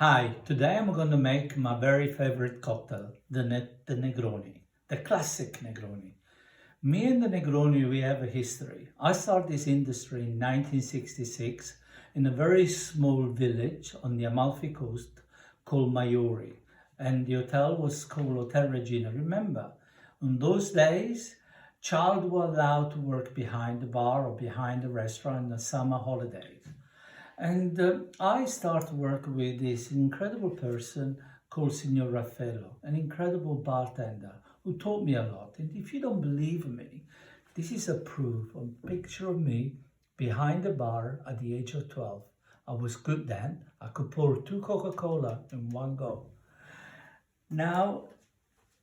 Hi, today I'm going to make my very favorite cocktail, the Negroni, the classic Negroni. Me and the Negroni, we have a history. I started this industry in 1966 in a very small village on the Amalfi Coast called Maiori. And the hotel was called Hotel Regina. Remember, in those days, child were allowed to work behind the bar or behind the restaurant in the summer holidays. And I started work with this incredible person called Signor Raffaello, an incredible bartender who taught me a lot. And if you don't believe me, this is a proof, a picture of me behind the bar at the age of 12. I was good then. I could pour 2 Coca-Cola in one go. Now,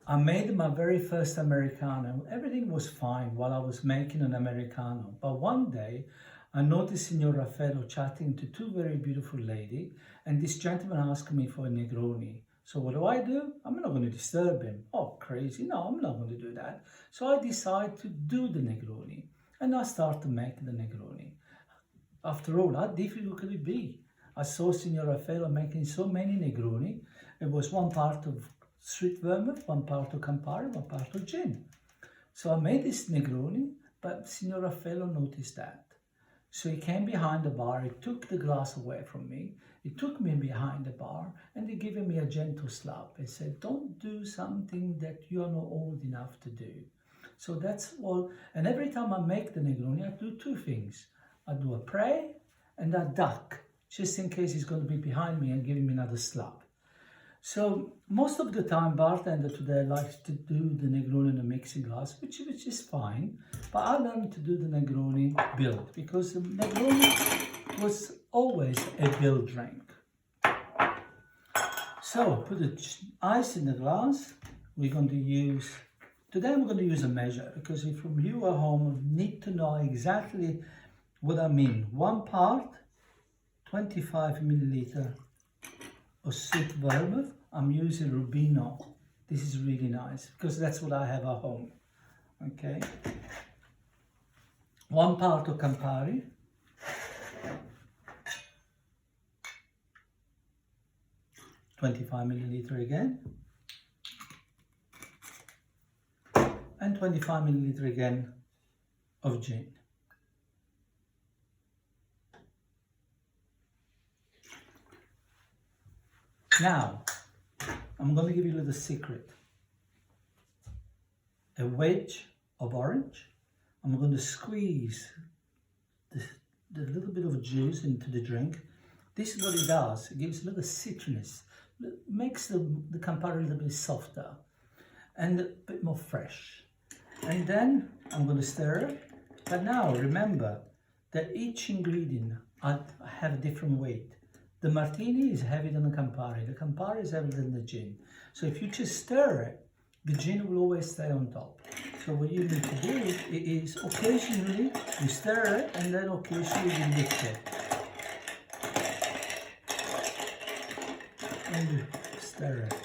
I made my very first Americano. Everything was fine while I was making an Americano. But one day, I noticed Signor Raffaello chatting to 2 very beautiful ladies, and this gentleman asked me for a Negroni. So what do? I'm not going to disturb him. Oh, crazy. No, I'm not going to do that. So I decided to do the Negroni, and I started to make the Negroni. After all, how difficult could it be? I saw Signor Raffaello making so many Negroni. It was one part of sweet vermouth, one part of Campari, one part of gin. So I made this Negroni, but Signor Raffaello noticed that. So he came behind the bar, he took the glass away from me, he took me behind the bar and he gave me a gentle slap. He said, don't do something that you are not old enough to do. So that's all. And every time I make the Negroni, I do 2 things. I do a pray and I duck, just in case he's going to be behind me and giving me another slap. So most of the time, bartender today likes to do the Negroni in a mixing glass, which is fine. But I learned to do the Negroni build because the Negroni was always a build drink. So put the ice in the glass. We're going to use, today we're going to use a measure because if from you at home need to know exactly what I mean. 1 part, 25 milliliter of sweet vermouth. I'm using Rubino. This is really nice because that's what I have at home. Okay. 1 part of Campari. (25 milliliter again). And 25 milliliter again of gin. Now, I'm going to give you a little secret. A wedge of orange. I'm going to squeeze the little bit of juice into the drink. This is what it does. It gives a little citrus. It makes the Campari a little bit softer and a bit more fresh. And then I'm going to stir it. But now remember that each ingredient have a different weight. The martini is heavier than the Campari. The Campari is heavier than the gin. So if you just stir it, the gin will always stay on top. So what you need to do is occasionally you stir it and then occasionally you lift it. And you stir it.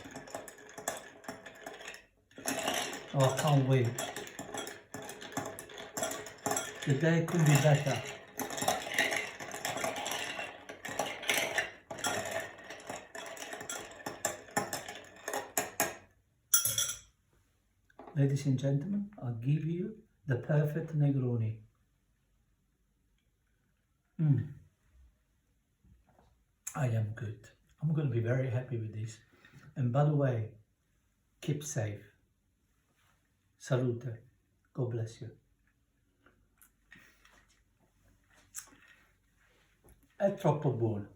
Oh, I can't wait. The day couldn't be better. Ladies and gentlemen, I'll give you the perfect Negroni. I am good. I'm going to be very happy with this. And by the way, keep safe. Salute. God bless you. È troppo buono.